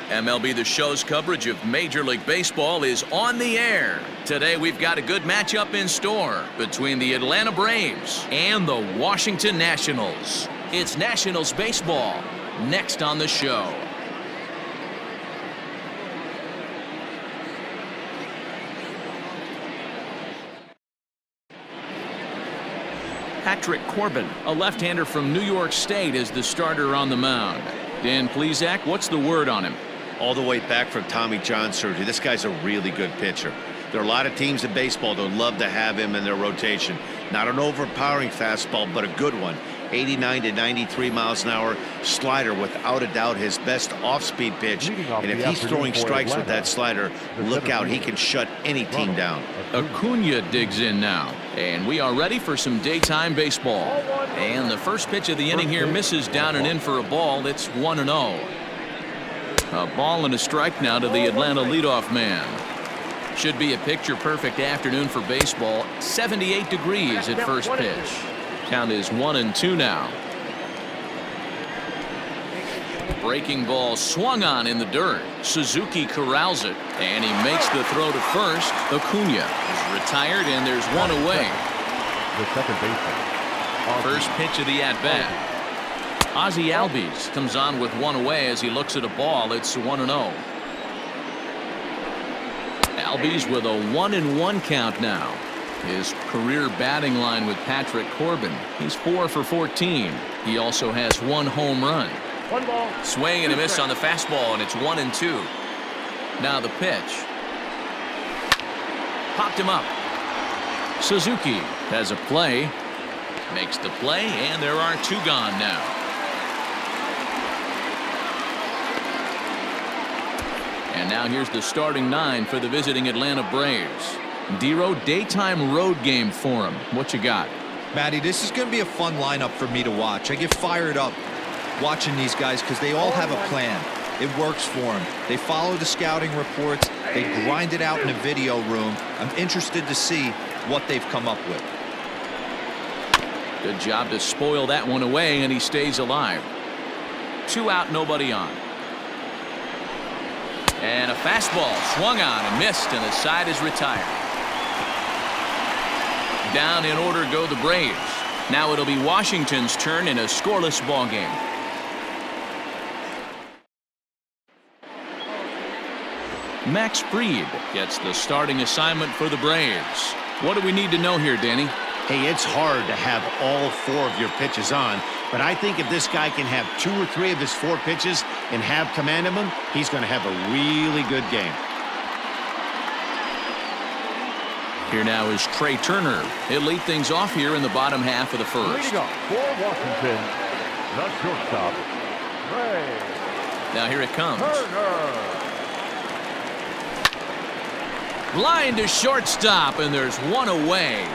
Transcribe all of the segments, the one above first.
MLB The Show's coverage of Major League Baseball is on the air. Today we've got a good matchup in store between the Atlanta Braves and the Washington Nationals. It's Nationals baseball next on the show. Patrick Corbin, a left-hander from New York State, is the starter on the mound. Dan Plesac, what's the word on him? All the way back from Tommy John surgery. This guy's a really good pitcher. There are a lot of teams in baseball that would love to have him in their rotation. Not an overpowering fastball, but a good one. 89 to 93 miles an hour slider, without a doubt his best off-speed pitch. And if he's throwing strikes with that slider, look out, he can shut any team down. Acuna digs in now, and we are ready for some daytime baseball. And the first pitch of the inning here misses down and in for a ball. It's 1-0. A ball and a strike now to the Atlanta leadoff man. Should be a picture-perfect afternoon for baseball. 78 degrees at first pitch. Count is 1-2 now. Breaking ball swung on in the dirt. Suzuki corrals it, and he makes the throw to first. Acuna is retired, and there's one away. The second baseman. First pitch of the at-bat. Ozzie Albies comes on with one away as he looks at a ball. It's 1-0. Albies with a 1-1 count now. His career batting line with Patrick Corbin. He's 4 for 14. He also has one home run. One ball. Swing and a miss on the fastball, and it's 1-2. Now the pitch. Popped him up. Suzuki has a play. Makes the play, and there are two gone now. And now here's the starting nine for the visiting Atlanta Braves. Dero, daytime road game for him. What you got? Matty, this is going to be a fun lineup for me to watch. I get fired up watching these guys because they all have a plan. It works for them. They follow the scouting reports. They grind it out in the video room. I'm interested to see what they've come up with. Good job to spoil that one away, and he stays alive. 2 out, nobody on. And a fastball swung on and missed, and the side is retired. Down in order go the Braves. Now it'll be Washington's turn in a scoreless ball game. Max Fried gets the starting assignment for the Braves. What do we need to know here, Danny? Hey, it's hard to have all 4 of your pitches on, but I think if this guy can have 2 or 3 of his 4 pitches and have command of them, he's going to have a really good game. Here now is Trey Turner. He'll lead things off here in the bottom half of the first. Leading off for Washington, the shortstop, Trey. Now here it comes. Turner. Line to shortstop, and there's one away.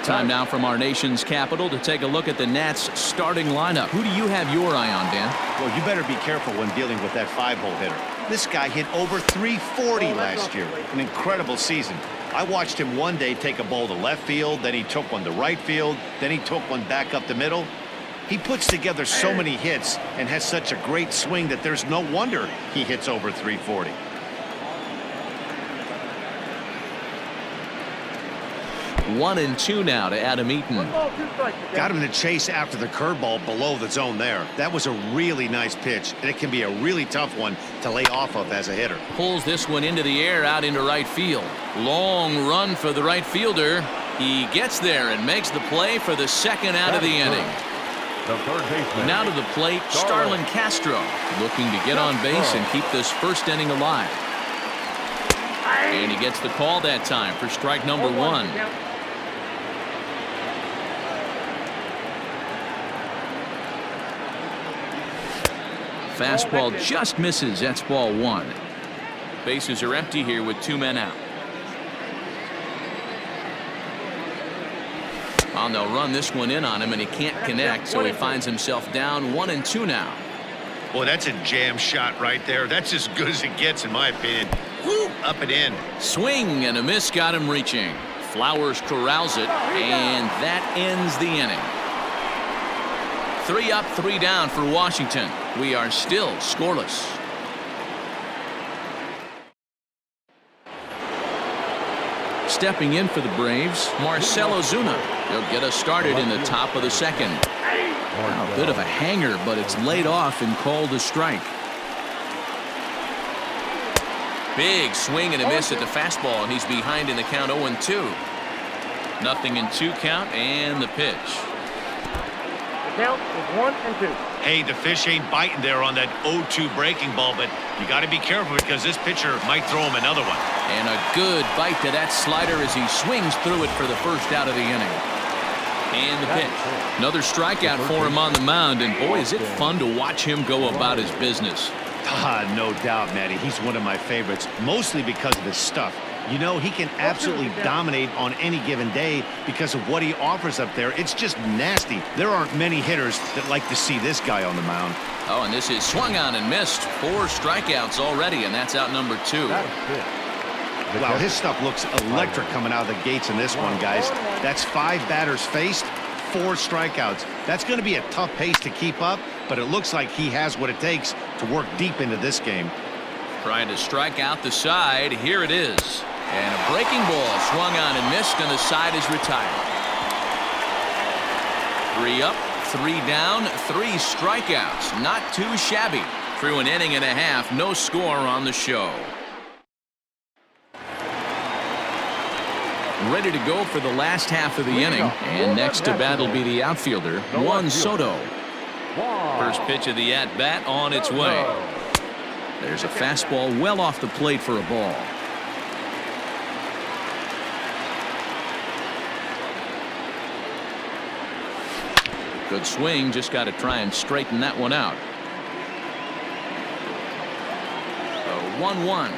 Time now from our nation's capital to take a look at the Nats starting lineup. Who do you have your eye on, Dan? Well, you better be careful when dealing with that 5-hole hitter. This guy hit over 340 last year. An incredible season. I watched him one day take a ball to left field, then he took one to right field, then he took one back up the middle. He puts together so many hits and has such a great swing that there's no wonder he hits over 340. 1-2 now to Adam Eaton. Got him to chase after the curveball below the zone there. That was a really nice pitch, and it can be a really tough one to lay off of as a hitter. Pulls this one into the air out into right field. Long run for the right fielder. He gets there and makes the play for the second out of the inning. The third baseman. Now to the plate, Starlin Castro, looking to get on base and keep this first inning alive. And he gets the call that time for strike number 1. Fastball just misses. That's ball 1. Bases are empty here with 2 men out. And they'll run this one in on him, and he can't connect, so he finds himself down 1-2 now. Boy, that's a jam shot right there. That's as good as it gets, in my opinion. Woo, up and in. Swing and a miss got him reaching. Flowers corrals it, and that ends the inning. 3 up, 3 down for Washington. We are still scoreless. Stepping in for the Braves, Marcell Ozuna. He'll get us started in the top of the second. A bit of a hanger, but it's laid off and called a strike. Big swing and a miss at the fastball, and he's behind in the count 0-2. 0-2 count, and the pitch. The count is 1-2. Hey, the fish ain't biting there on that 0-2 breaking ball, but you got to be careful because this pitcher might throw him another one. And a good bite to that slider as he swings through it for the first out of the inning. And the pitch. Another strikeout for him on the mound, and boy, is it fun to watch him go about his business. No doubt, Matty. He's one of my favorites, mostly because of his stuff. You know, he can absolutely dominate on any given day because of what he offers up there. It's just nasty. There aren't many hitters that like to see this guy on the mound. Oh, and this is swung on and missed. 4 strikeouts already, and that's out number 2. Wow, his stuff looks electric coming out of the gates in this one, guys. That's 5 batters faced, 4 strikeouts. That's going to be a tough pace to keep up, but it looks like he has what it takes to work deep into this game. Trying to strike out the side. Here it is. And a breaking ball swung on and missed, and the side is retired. 3 up, 3 down, 3 strikeouts. Not too shabby. Through an inning and a half, no score on the show. Ready to go for the last half of the inning. And next to bat will be the outfielder, Juan Soto. First pitch of the at-bat on its way. There's a fastball well off the plate for a ball. Good swing, just got to try and straighten that one out. 1-1.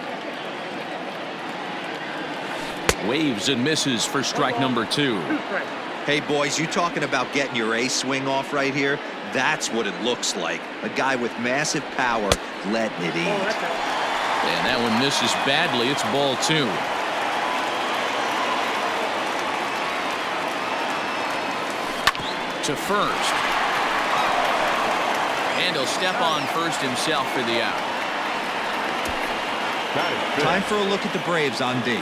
Waves and misses for strike number 2. Hey, boys, you talking about getting your ace swing off right here? That's what it looks like. A guy with massive power letting it eat. And that one misses badly. It's ball 2. To first. And he'll step on first himself for the out. Time for a look at the Braves on D.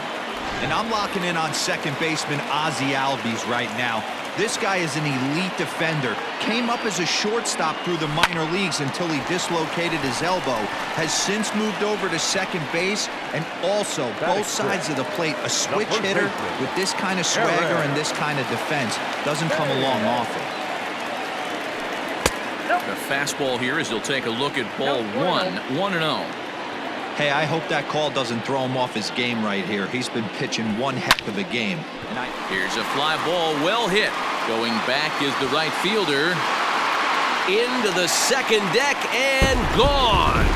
And I'm locking in on second baseman Ozzie Albies right now. This guy is an elite defender. Came up as a shortstop through the minor leagues until he dislocated his elbow. Has since moved over to second base, and also both sides of the plate. A switch hitter with this kind of swagger and this kind of defense doesn't come along often. The fastball here as he'll take a look at ball 1. 1-0. Hey, I hope that call doesn't throw him off his game right here. He's been pitching one heck of a game. Here's a fly ball, well hit. Going back is the right fielder. Into the second deck and gone.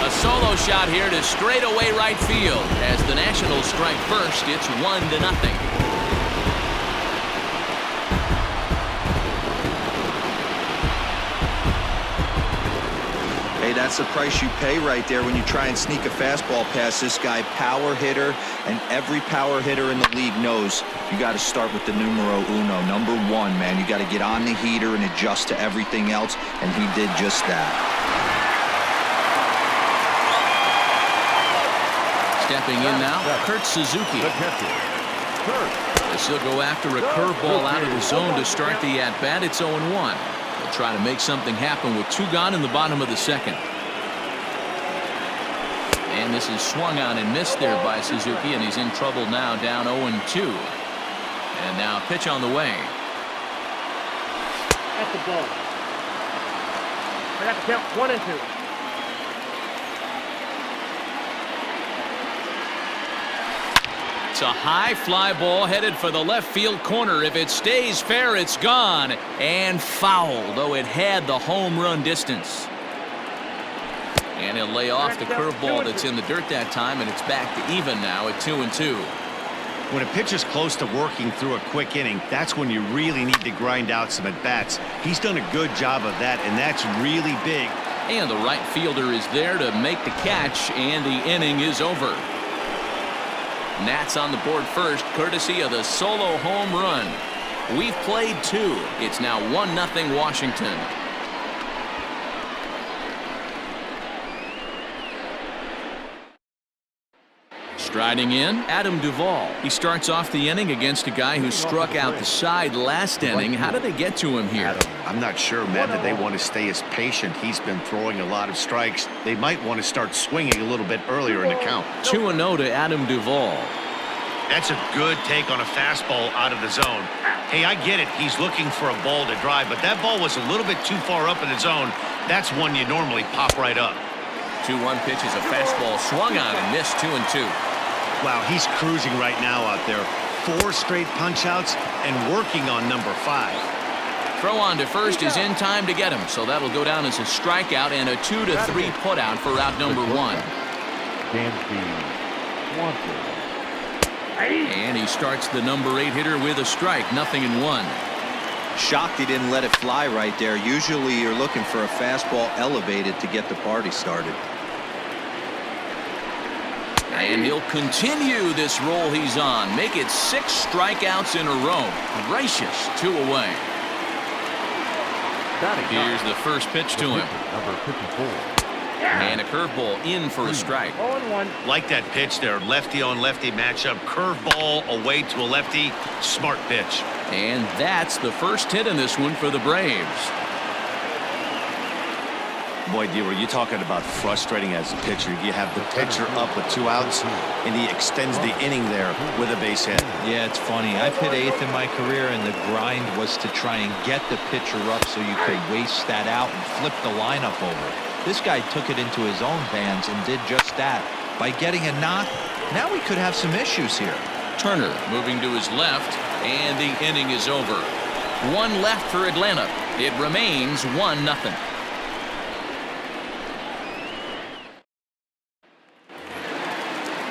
A solo shot here to straightaway right field. As the Nationals strike first, it's 1-0. Hey, that's the price you pay right there when you try and sneak a fastball past this guy. Power hitter, and every power hitter in the league knows you got to start with the numero uno, number 1, man. You got to get on the heater and adjust to everything else, and he did just that. Stepping in now, Kurt Suzuki. As he'll go after a curveball out of the zone to start the at-bat. It's 0-1. They'll try to make something happen with 2 gone in the bottom of the second. And this is swung on and missed there by Suzuki, and he's in trouble now, down 0-2. And now pitch on the way. That's the ball. I got to count 1-2. It's a high fly ball headed for the left field corner. If it stays fair, it's gone and foul, though it had the home run distance. And he'll lay off the curveball that's in the dirt that time, and it's back to even now at 2-2. When a pitcher's close to working through a quick inning, that's when you really need to grind out some at-bats. He's done a good job of that, and that's really big. And the right fielder is there to make the catch, and the inning is over. Nats on the board first, courtesy of the solo home run. We've played 2. It's now 1-0 Washington. Striding in, Adam Duvall. He starts off the inning against a guy who struck out the side last inning. How did they get to him here? I'm not sure, Matt, that they want to stay as patient. He's been throwing a lot of strikes. They might want to start swinging a little bit earlier in the count. 2-0 to Adam Duvall. That's a good take on a fastball out of the zone. Hey, I get it. He's looking for a ball to drive, but that ball was a little bit too far up in the zone. That's one you normally pop right up. 2-1 pitch is a fastball swung on and missed. 2-2. Wow, he's cruising right now out there. 4 straight punch-outs and working on number 5. Throw on to first is in time to get him, so that'll go down as a strikeout and a 2-3 putout for out number 1. And he starts the number 8 hitter with a strike, 0-1. Shocked he didn't let it fly right there. Usually you're looking for a fastball elevated to get the party started. And he'll continue this roll he's on. Make it 6 strikeouts in a row. Gracious, 2 away. Here's the first pitch to him. Number 54. And a curveball in for a strike. 0-1. Like that pitch there, lefty on lefty matchup, curveball away to a lefty, smart pitch. And that's the first hit in this one for the Braves. Boy, D, you talking about frustrating as a pitcher. You have the pitcher up with 2 outs, and he extends the inning there with a base hit. Yeah, it's funny. I've hit 8th in my career, and the grind was to try and get the pitcher up so you could waste that out and flip the lineup over. This guy took it into his own hands and did just that. By getting a knock, now we could have some issues here. Turner moving to his left, and the inning is over. 1 left for Atlanta. It remains 1-0.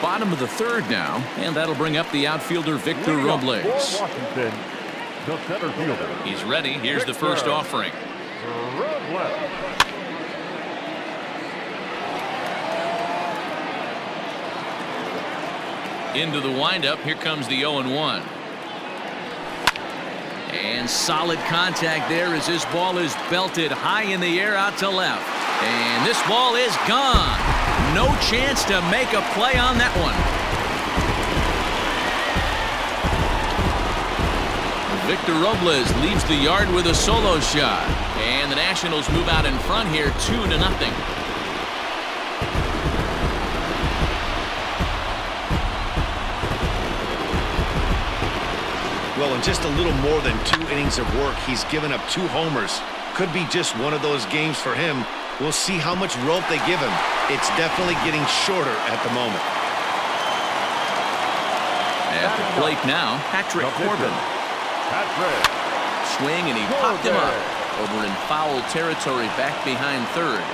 Bottom of the 3rd now, and that'll bring up the outfielder Victor Robles. Washington, the center fielder. He's ready. Here's the first offering. Robles. Into the windup. Here comes the 0-1. And solid contact there as this ball is belted high in the air out to left. And this ball is gone. No chance to make a play on that one. Victor Robles leaves the yard with a solo shot. And the Nationals move out in front here 2-0. Well, in just a little more than 2 innings of work, he's given up 2 homers. Could be just one of those games for him. We'll see how much rope they give him. It's definitely getting shorter at the moment. At the plate now, Patrick Corbin. Patrick. Swing, and he popped him up. Over in foul territory back behind 3rd.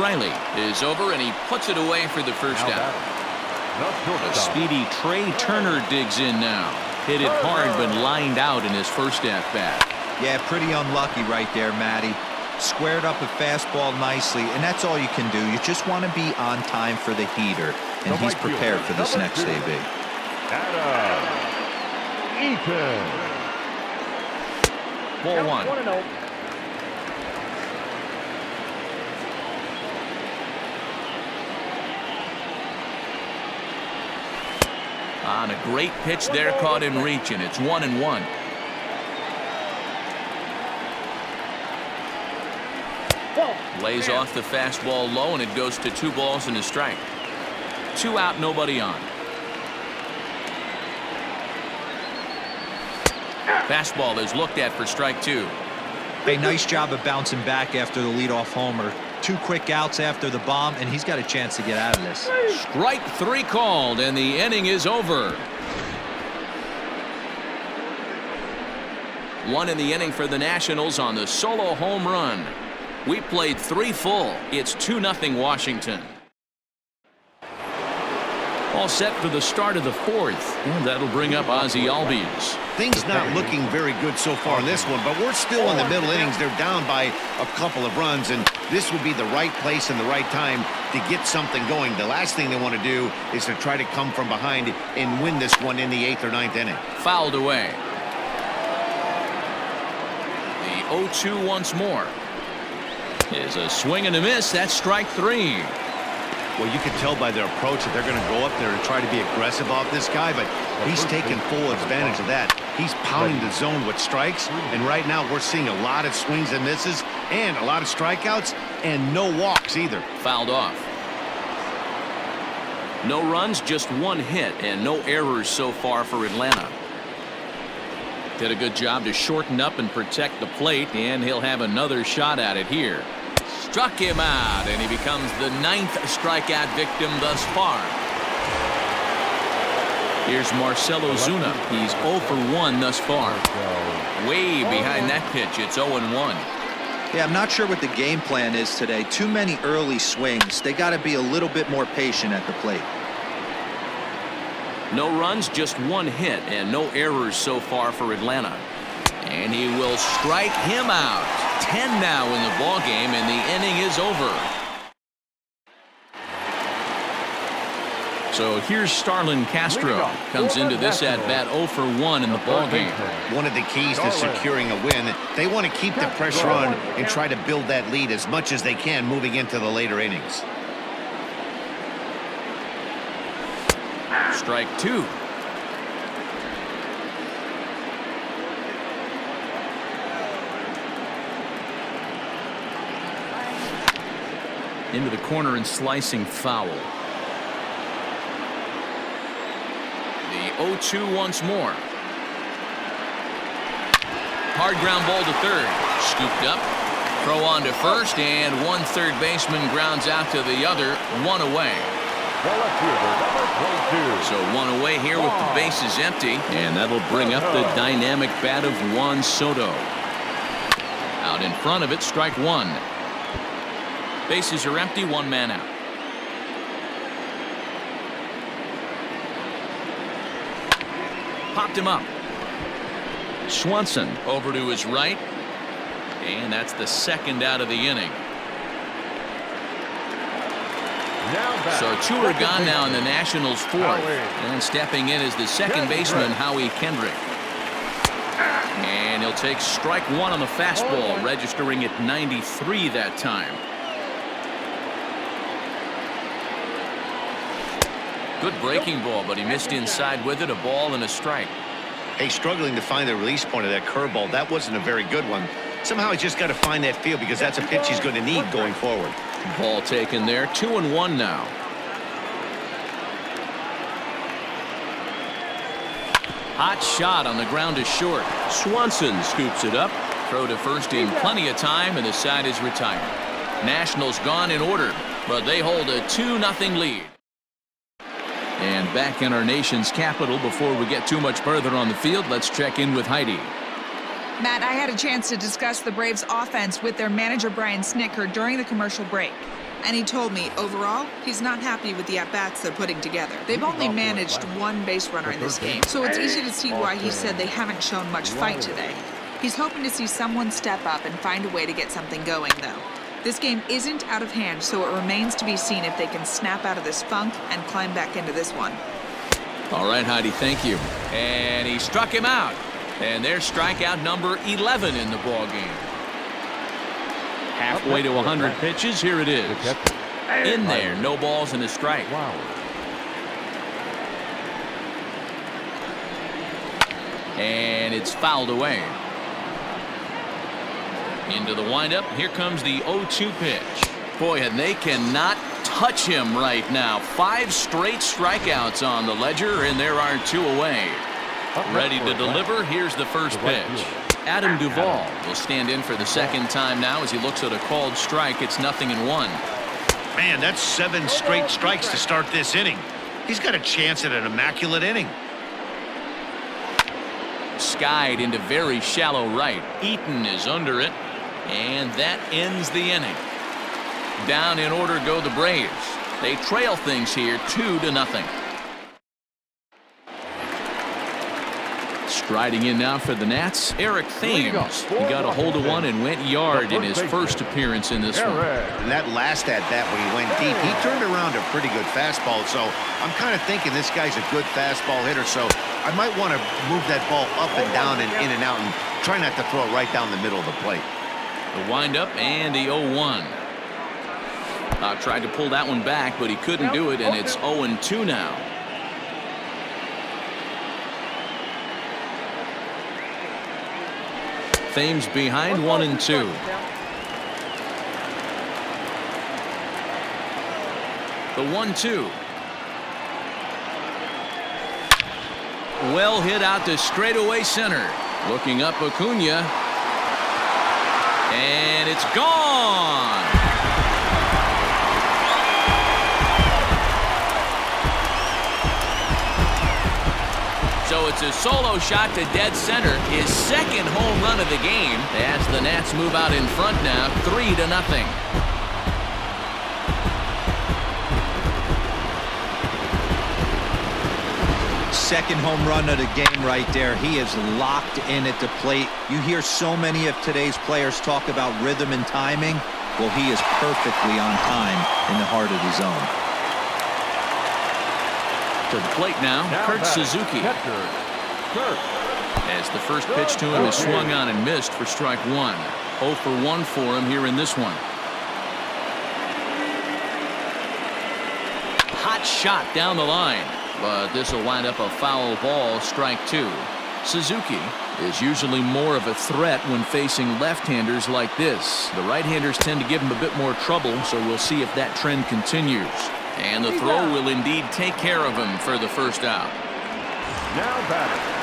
Riley is over, and he puts it away for the first out. A speedy Trey Turner digs in now. Hit it hard, but lined out in his first at-bat. Yeah, pretty unlucky right there, Matty. Squared up a fastball nicely, and that's all you can do. You just want to be on time for the heater, and he's prepared for this next AB. Adam Eaton. Ball 1. 1-0. On a great pitch there, caught in reach, and it's 1-1. Lays off the fastball low, and it goes to 2 balls and a strike. 2 out, nobody on. Fastball is looked at for strike 2. Hey, nice job of bouncing back after the leadoff homer. 2 quick outs after the bomb, and he's got a chance to get out of this. Strike 3 called, and the inning is over. 1 in the inning for the Nationals on the solo home run. We played 3 full. It's 2-0 Washington. All set for the start of the 4th, and that'll bring up Ozzie Albies. Things not looking very good so far in this one, but we're still in the middle innings. They're down by a couple of runs, and this would be the right place and the right time to get something going. The last thing they want to do is to try to come from behind and win this one in the 8th or 9th inning. Fouled away. The 0-2 once more. Is a swing and a miss. That's strike 3. Well, you can tell by their approach that they're going to go up there and try to be aggressive off this guy, but he's taking full advantage of that. He's pounding the zone with strikes, and right now we're seeing a lot of swings and misses and a lot of strikeouts and no walks either. Fouled off. No runs, just one hit, and no errors so far for Atlanta. Did a good job to shorten up and protect the plate, and he'll have another shot at it here. Struck him out, and he becomes the 9th strikeout victim thus far. Here's Marcelo Zuna. He's 0 for 1 thus far. Way behind that pitch. It's 0-1. Yeah, I'm not sure what the game plan is today. Too many early swings. They got to be a little bit more patient at the plate. No runs, just one hit, and no errors so far for Atlanta. And he will strike him out. 10 now in the ball game, and the inning is over. So here's Starlin Castro. Comes into this at-bat 0 for 1 in the ball game. One of the keys to securing a win, they want to keep the pressure on and try to build that lead as much as they can moving into the later innings. Strike 2. Into the corner and slicing foul. The 0-2 once more. Hard ground ball to third. Scooped up. Throw on to first, and one third baseman grounds out to the other. One away. So one away here with the bases empty, and that'll bring up the dynamic bat of Juan Soto. Out in front of it, strike 1. Bases are empty, 1 man out. Popped him up. Swanson over to his right, and that's the 2nd out of the inning. So 2 are gone now in the Nationals' 4th, and stepping in is the 2nd baseman Howie Kendrick. And he'll take strike 1 on the fastball, registering at 93 that time. Good breaking ball, but he missed inside with it. A ball and a strike. Hey, struggling to find the release point of that curveball. That wasn't a very good one. Somehow he's just got to find that feel because that's a pitch he's going to need going forward. Ball taken there. 2-1 now. Hot shot on the ground is short. Swanson scoops it up. Throw to first in plenty of time, and the side is retired. Nationals gone in order, but they hold a 2-0 lead. And back in our nation's capital, before we get too much further on the field, let's check in with Heidi. Matt, I had a chance to discuss the Braves' offense with their manager, Brian Snitker, during the commercial break. And he told me, overall, he's not happy with the at-bats they're putting together. They've only managed 1 base runner in this game, so it's easy to see why he said they haven't shown much fight today. He's hoping to see someone step up and find a way to get something going, though. This game isn't out of hand, so it remains to be seen if they can snap out of this funk and climb back into this one. All right, Heidi, thank you. And he struck him out. And there's strikeout number 11 in the ball game. Halfway to 100 pitches. Here it is. In there, no balls and a strike. And it's fouled away. Into the windup. Here comes the 0-2 pitch. Boy, and they cannot touch him right now. 5 straight strikeouts on the ledger, and there are 2 away. Ready to deliver. Here's the first pitch. Adam Duvall will stand in for the 2nd time now as he looks at a called strike. It's 0-1. Man, that's 7 straight strikes to start this inning. He's got a chance at an immaculate inning. Skied into very shallow right. Eaton is under it, and that ends the inning. Down in order go the Braves. They trail things here 2-0. Striding in now for the Nats, Eric Thames. He got a hold of one and went yard in his first appearance in this one. And that last at-bat when he went deep, he turned around a pretty good fastball. So I'm kind of thinking this guy's a good fastball hitter. So I might want to move that ball up and down and in and out and try not to throw it right down the middle of the plate. The windup and the 0-1. Tried to pull that one back, but he couldn't do it, and it's 0-2 now. Thames behind 1-2. The 1-2. Well hit out to straightaway center. Looking up Acuna. And it's gone. So it's a solo shot to dead center, his second home run of the game, as the Nats move out in front now, 3-0. Second home run of the game right there. He is locked in at the plate. You hear so many of today's players talk about rhythm and timing. Well, he is perfectly on time in the heart of the zone. To the plate now Kurt Suzuki. As the first pitch to him is swung on and missed for strike one. 0 for 1 for him here in this one. Hot shot down the line, but this will wind up a foul ball, strike two. Suzuki is usually more of a threat when facing left-handers like this. The right-handers tend to give him a bit more trouble, so we'll see if that trend continues. And the throw will indeed take care of him for the first out.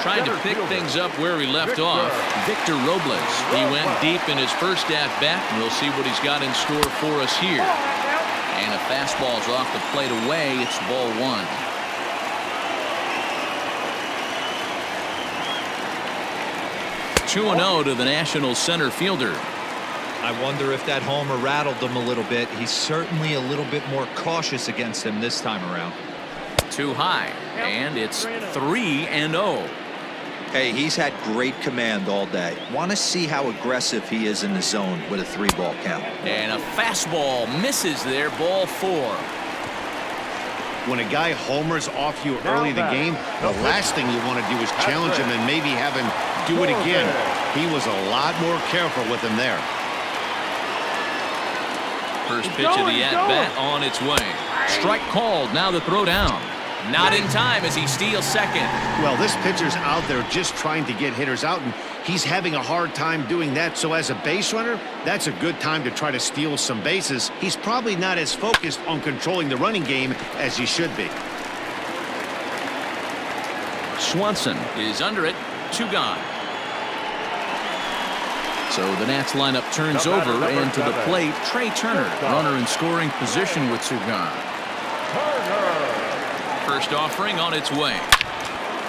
Trying to pick things up where he left off, Victor Robles. He went deep in his first at-bat, and we'll see what he's got in store for us here. And a fastball's off the plate away. It's ball one. (2-0) to the Nationals center fielder. I wonder if that homer rattled him a little bit. He's certainly a little bit more cautious against him this time around. Too high, and it's 3-0. Hey, he's had great command all day. Want to see how aggressive he is in the zone with a 3-ball count. And a fastball misses there, ball four. When a guy homers off you early in the game, the last thing you want to do is challenge him and maybe have him do it again. He was a lot more careful with him there. First pitch of the at-bat on its way. Strike called. Now the throw down. Not in time as he steals second. Well, this pitcher's out there just trying to get hitters out, and he's having a hard time doing that. So as a base runner, that's a good time to try to steal some bases. He's probably not as focused on controlling the running game as he should be. Swanson is under it. 2 gone. So the Nats lineup turns over, and to the plate, Trey Turner, runner in scoring position with 2 gone. First offering on its way.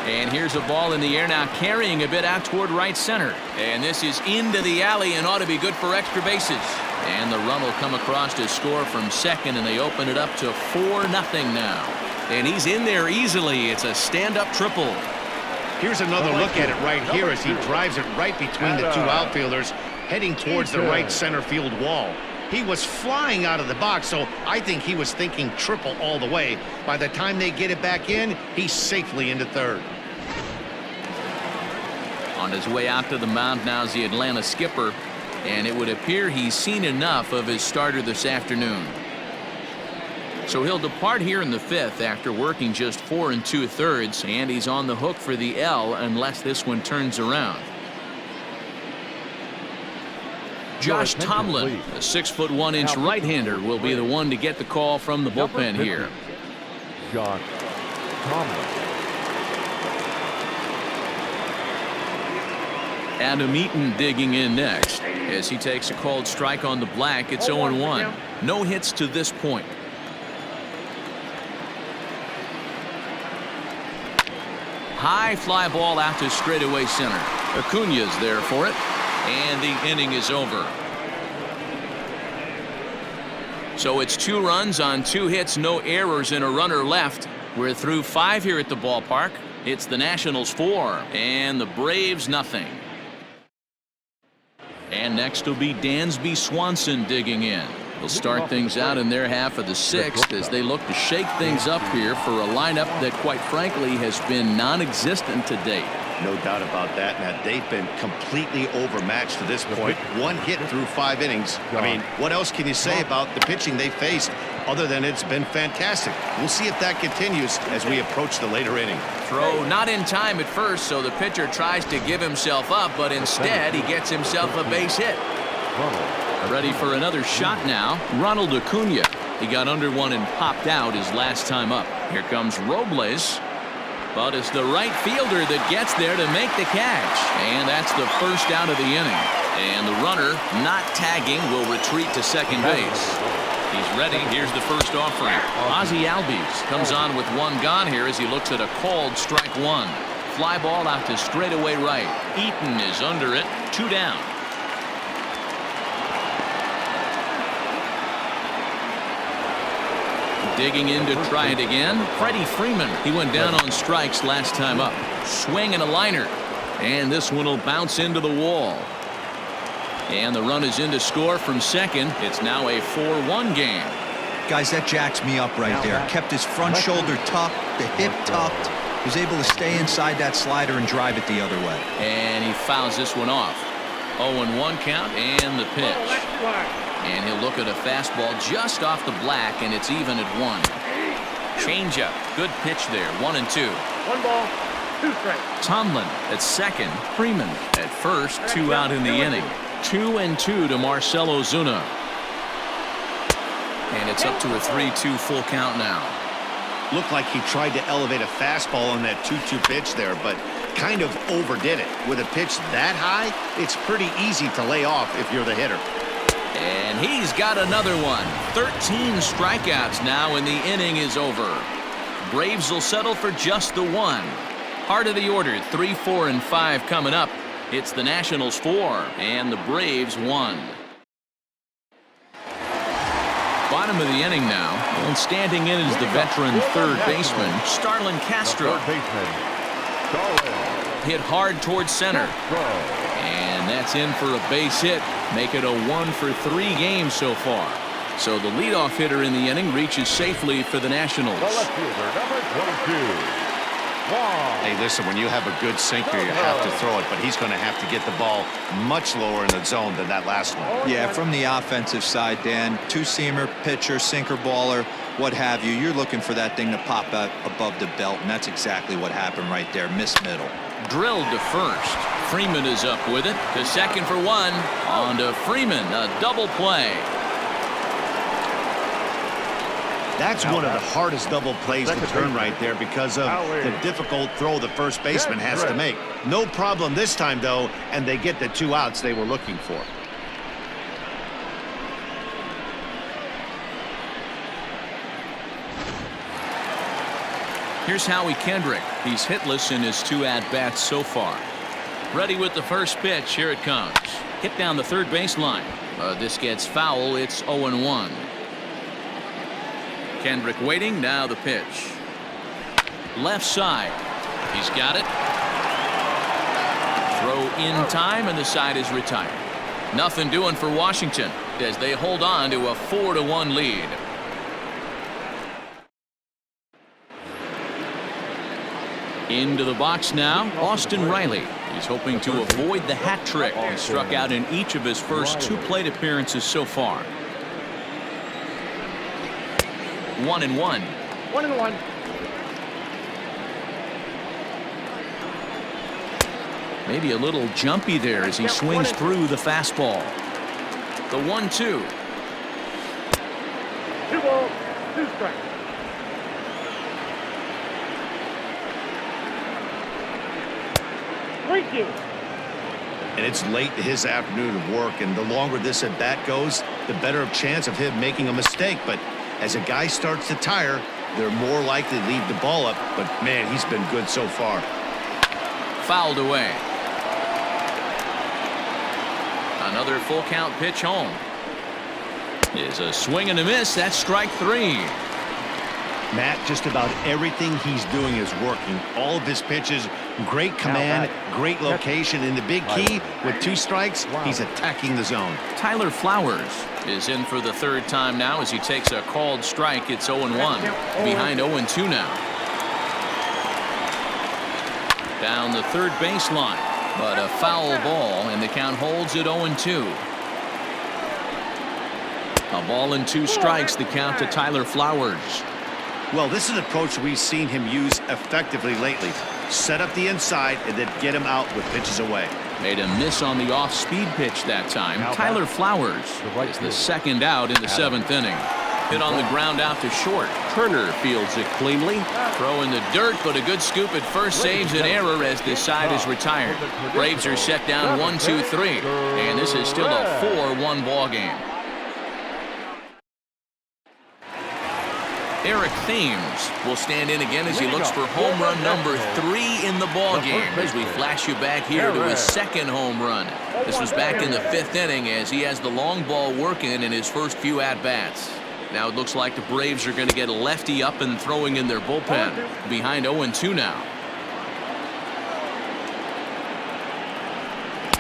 And here's a ball in the air now, carrying a bit out toward right center. And this is into the alley and ought to be good for extra bases. And the run will come across to score from second, and they open it up to 4-0 now. And he's in there easily. It's a stand-up triple. Here's another look at it right here as he drives it right between the two outfielders, heading towards the right center field wall. He was flying out of the box, so I think he was thinking triple all the way. By the time they get it back in, he's safely into third. On his way out to the mound now is the Atlanta skipper, and it would appear he's seen enough of his starter this afternoon. So he'll depart here in the 5th after working just 4 2/3, and he's on the hook for the L unless this one turns around. Josh Tomlin, a 6'1" right-hander, will be the one to get the call from the bullpen here. Josh Tomlin. Adam Eaton digging in next as he takes a called strike on the black. It's 0-1. No hits to this point. High fly ball out to straightaway center. Acuna's there for it, and the inning is over. So it's 2 runs on 2 hits, no errors, and a runner left. We're through 5 here at the ballpark. It's the Nationals 4 and the Braves nothing. And next will be Dansby Swanson digging in. They'll start things out in their half of the sixth as they look to shake things up here for a lineup that, quite frankly, has been non-existent to date. No doubt about that, Matt. They've been completely overmatched to this point. One hit through 5 innings. I mean, what else can you say about the pitching they faced other than it's been fantastic? We'll see if that continues as we approach the later inning. Throw not in time at first, so the pitcher tries to give himself up, but instead he gets himself a base hit. Ready for another shot now. Ronald Acuna. He got under one and popped out his last time up. Here comes Robles. But it's the right fielder that gets there to make the catch. And that's the first out of the inning. And the runner, not tagging, will retreat to second base. He's ready. Here's the first offering. Ozzie Albies comes on with one gone here as he looks at a called strike one. Fly ball out to straightaway right. Eaton is under it. 2 down. Digging in to try it again. Freddie Freeman. He went down on strikes last time up. Swing and a liner. And this one will bounce into the wall. And the run is in to score from second. It's now a 4-1 game. Guys, that jacks me up right there. Kept his front shoulder tucked, the hip tucked. Was able to stay inside that slider and drive it the other way. And he fouls this one off. 0-1 count and the pitch. And he'll look at a fastball just off the black, and it's even at 1. Changeup. Good pitch there. 1-2. 1 ball, 2 strikes. Tomlin at second. Freeman at first. 2 out in the inning. 2-2 to Marcell Ozuna. And it's up to a 3-2 full count now. Looked like he tried to elevate a fastball on that 2-2 pitch there, but kind of overdid it. With a pitch that high, it's pretty easy to lay off if you're the hitter. And he's got another one. 13 strikeouts now, and the inning is over. Braves will settle for just the 1. Heart of the order, 3, 4, and 5 coming up. It's the Nationals 4 and the Braves 1. Bottom of the inning now, and standing in is the veteran third baseman, Starlin Castro. Hit hard towards center. And that's in for a base hit. Make it a 1 for 3 games so far. So the leadoff hitter in the inning reaches safely for the Nationals. Hey, listen, when you have a good sinker, you have to throw it, but he's going to have to get the ball much lower in the zone than that last one. Yeah, from the offensive side, Dan, 2-seamer, pitcher, sinker baller, what have you. You're looking for that thing to pop out above the belt, and that's exactly what happened right there. Miss middle. Drilled to first. Freeman is up with it. To second for 1. On to Freeman. A double play. That's one of the hardest double plays to turn right there because of the difficult throw the first baseman has to make. No problem this time, though, and they get the 2 outs they were looking for. Here's Howie Kendrick. He's hitless in his 2 at-bats so far. Ready with the first pitch. Here it comes. Hit down the third baseline. This gets foul. It's 0-1. Kendrick waiting. Now the pitch. Left side. He's got it. Throw in time, and the side is retired. Nothing doing for Washington as they hold on to a 4-1 lead. Into the box now, Austin Riley. He's hoping to avoid the hat trick. He struck out in each of his first 2 plate appearances so far. 1-1. 1-1. Maybe a little jumpy there as he swings through the fastball. The 1-2. 2 balls, 2 strikes. And it's late in his afternoon of work, and the longer this at bat goes, the better chance of him making a mistake. But as a guy starts to tire, they're more likely to leave the ball up. But man, he's been good so far. Fouled away. Another full count pitch home. Is a swing and a miss. That's strike 3. Matt, just about everything he's doing is working. All of his pitches, great command, great location, and the big key with 2 strikes, he's attacking the zone. Tyler Flowers is in for the third time now as he takes a called strike. It's 0-1. Behind 0-2 now. Down the third baseline, but a foul ball, and the count holds at 0-2. A ball and 2 strikes, the count to Tyler Flowers. Well, this is an approach we've seen him use effectively lately. Set up the inside and then get him out with pitches away. Made a miss on the off-speed pitch that time. Tyler Flowers is the second out in the 7th inning. Hit on the ground out to short. Turner fields it cleanly. Throw in the dirt, but a good scoop at first saves an error as this side is retired. Braves are set down 1-2-3, and this is still a 4-1 ball game. Eric Thames will stand in again as he looks for home run number 3 in the ball game as we flash you back here to his second home run. This was back in the 5th inning as he has the long ball working in his first few at-bats. Now it looks like the Braves are going to get a lefty up and throwing in their bullpen. Behind 0-2 now.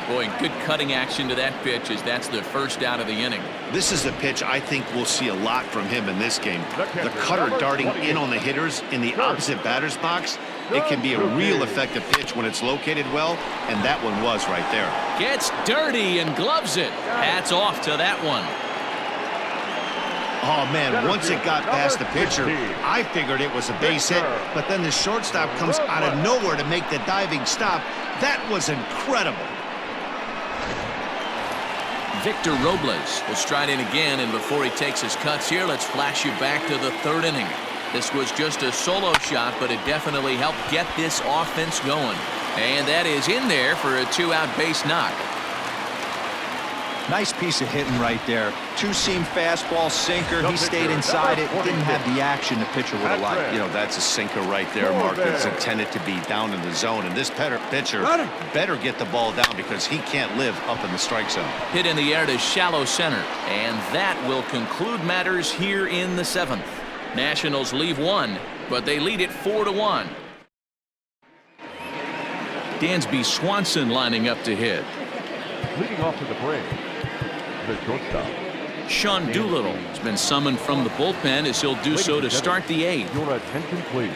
Boy, good cutting action to that pitch as that's the first out of the inning. This is a pitch I think we'll see a lot from him in this game. The cutter darting in on the hitters in the opposite batter's box. It can be a real effective pitch when it's located well, and that one was right there. Gets dirty and gloves it. Hats off to that one. Oh, man, once it got past the pitcher, I figured it was a base hit, but then the shortstop comes out of nowhere to make the diving stop. That was incredible. Victor Robles will stride in again, and before he takes his cuts here, let's flash you back to the 3rd inning. This was just a solo shot, but it definitely helped get this offense going. And that is in there for a 2-out base knock. Nice piece of hitting right there. 2-seam fastball, sinker. He stayed inside it. Didn't have the action the pitcher would have liked. You know, that's a sinker right there, Mark. It's intended to be down in the zone. And this pitcher better get the ball down because he can't live up in the strike zone. Hit in the air to shallow center. And that will conclude matters here in the 7th. Nationals leave 1, but they lead it 4-1. Dansby Swanson lining up to hit. Leading off to the Braves, the shortstop. Sean Doolittle has been summoned from the bullpen as he'll do so to start the 8th. Your attention, please.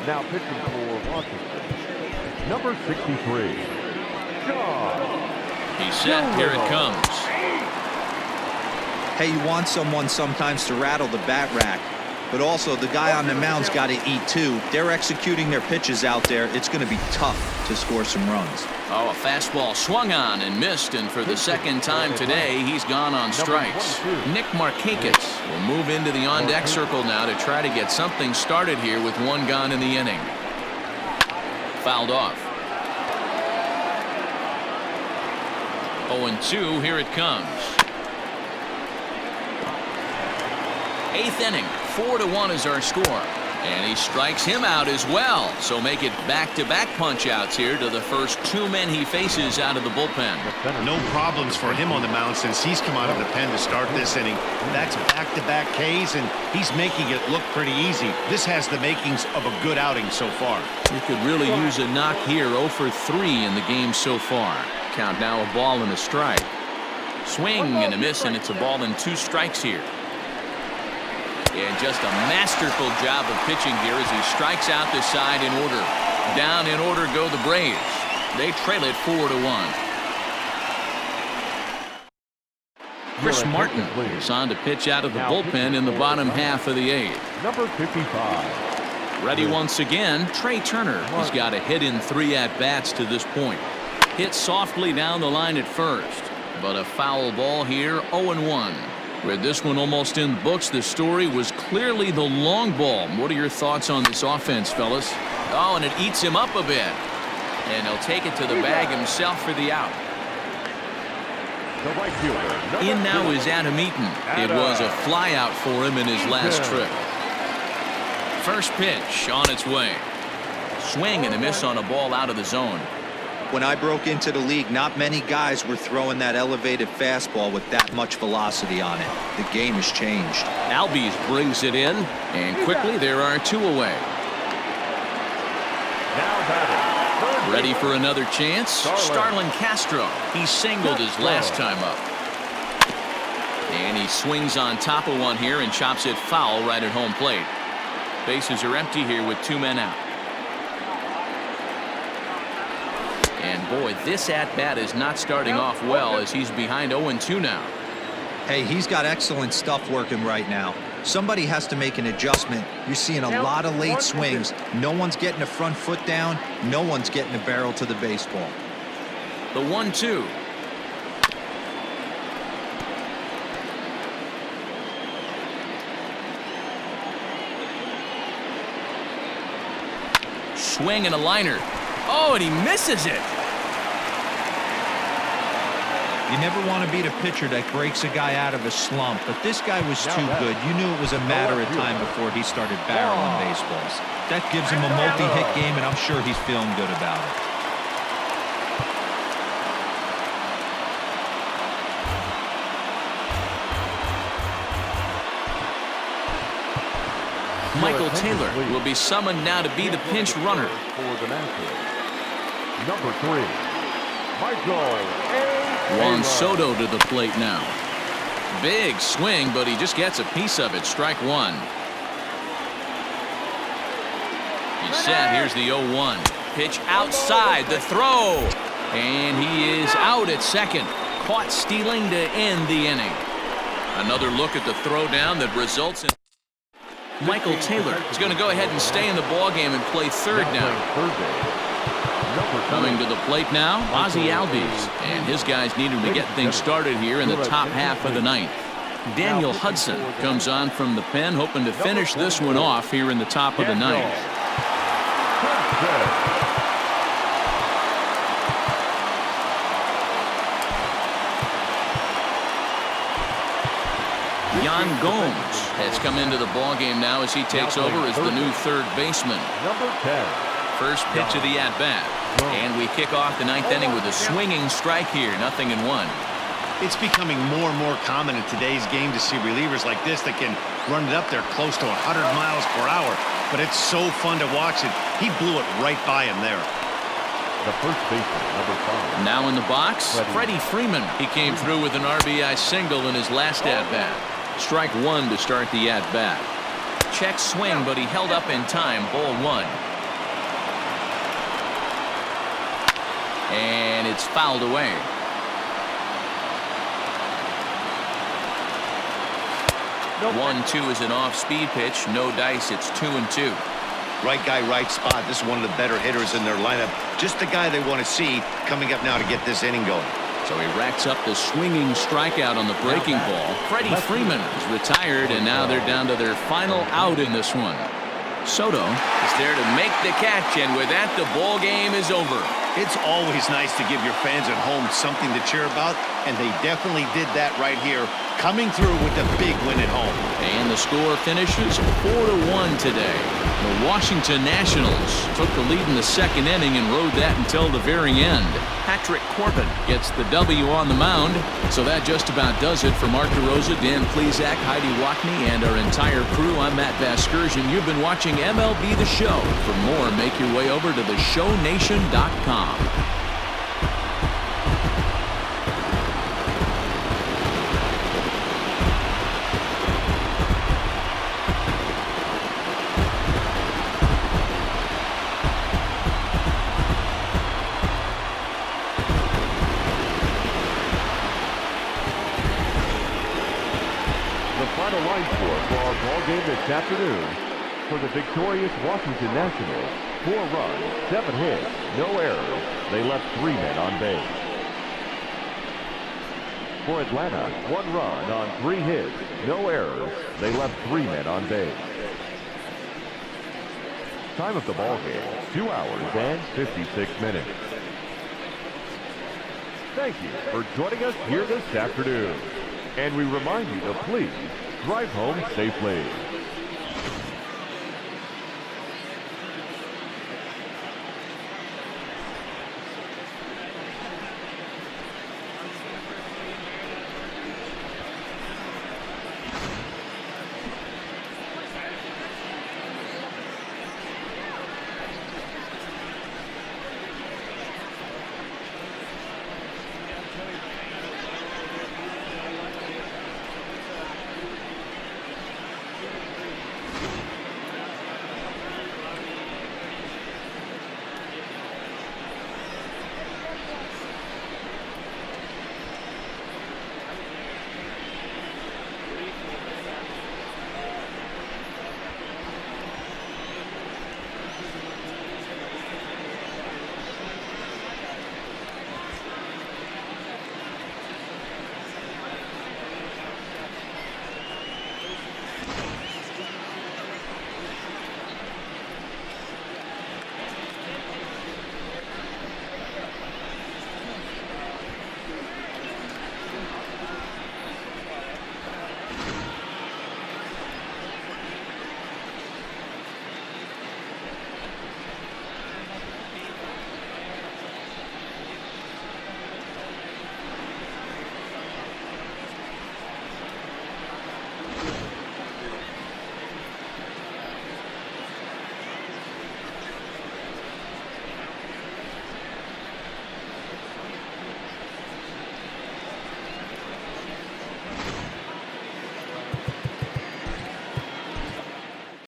Now pitching for Washington, number 63, John. He's set. Here it comes. Hey, you want someone sometimes to rattle the bat rack, but also the guy on the mound's got to eat too. They're executing their pitches out there. It's going to be tough to score some runs. Oh, a fastball swung on and missed, and for the second time today, he's gone on strikes. Nick Markakis will move into the on-deck circle now to try to get something started here with 1 gone in the inning. Fouled off. 0-2, here it comes. 8th inning, 4-1 is our score. And he strikes him out as well. So make it back-to-back punch-outs here to the first 2 men he faces out of the bullpen. No problems for him on the mound since he's come out of the pen to start this inning. That's back-to-back Ks, and he's making it look pretty easy. This has the makings of a good outing so far. He could really use a knock here. 0 for 3 in the game so far. Count now a ball and a strike. Swing and a miss, and it's a ball and 2 strikes here. And just a masterful job of pitching here as he strikes out the side in order. Down in order go the Braves. They trail it 4-1. Chris Martin is on to pitch out of the bullpen in the bottom half of the 8th. Number 55. Ready once again, Trey Turner has got a hit in 3 at-bats to this point. Hit softly down the line at first, but a foul ball here, 0-1. With this one almost in the books, the story was clearly the long ball. What are your thoughts on this offense, fellas? Oh, and it eats him up a bit. And he'll take it to the bag himself for the out. In now is Adam Eaton. It was a fly out for him in his last trip. First pitch on its way. Swing and a miss on a ball out of the zone. When I broke into the league, not many guys were throwing that elevated fastball with that much velocity on it. The game has changed. Albies brings it in, and quickly there are 2 away. Ready for another chance? Starlin Castro. He singled his last time up. And he swings on top of one here and chops it foul right at home plate. Bases are empty here with 2 men out. And boy, this at-bat is not starting off well as he's behind 0-2 now. Hey, he's got excellent stuff working right now. Somebody has to make an adjustment. You're seeing a lot of late swings. No one's getting a front foot down. No one's getting a barrel to the baseball. The 1-2. Swing and a liner. Oh, and he misses it. You never want to beat a pitcher that breaks a guy out of a slump, but this guy was too good. You knew it was a matter of time before he started barreling baseballs. That gives him a multi-hit game, and I'm sure he's feeling good about it. Michael Taylor will be summoned now to be the pinch runner. For the Nationals, number 3, Michael Juan Soto to the plate now. Big swing, but he just gets a piece of it. Strike 1. He's set. Here's the 0-1. Pitch outside. The throw. And he is out at second. Caught stealing to end the inning. Another look at the throw down that results in Michael Taylor is going to go ahead and stay in the ballgame and play third now. Coming to the plate now, Ozzie Albies, and his guys need him to get things started here in the top half of the ninth. Daniel Hudson comes on from the pen, hoping to finish this one off here in the top of the ninth. Yan Gomes has come into the ballgame now as he takes over as the new third baseman. Number 10. First pitch of the at-bat. And we kick off the ninth inning with a swinging strike here, 0-1. It's becoming more and more common in today's game to see relievers like this that can run it up there close to 100 miles per hour. But it's so fun to watch it. He blew it right by him there. The first baseman, number 5. Now in the box, Freddie Freeman. He came through with an RBI single in his last at-bat. Strike 1 to start the at-bat. Check swing, but he held up in time. Ball 1. And it's fouled away. 1-2 is an off-speed pitch. No dice. It's 2-2. Right guy, right spot. This is one of the better hitters in their lineup. Just the guy they want to see coming up now to get this inning going. So he racks up the swinging strikeout on the breaking ball. Freddie Freeman is retired, and now they're down to their final out in this one. Soto is there to make the catch, and with that, the ball game is over. It's always nice to give your fans at home something to cheer about, and they definitely did that right here, coming through with a big win at home. And the score finishes 4-1 today. The Washington Nationals took the lead in the second inning and rode that until the very end. Patrick Corbin gets the W on the mound. So that just about does it for Mark DeRosa, Dan Plesac, Heidi Wackney, and our entire crew. I'm Matt Vasgersian. You've been watching MLB The Show. For more, make your way over to theshownation.com. Final line score for our ball game this afternoon. For the victorious Washington Nationals, 4 runs, 7 hits, no errors. They left 3 men on base. For Atlanta, 1 run on 3 hits, no errors. They left 3 men on base. Time of the ball game, 2 hours and 56 minutes. Thank you for joining us here this afternoon. And we remind you to please drive home safely.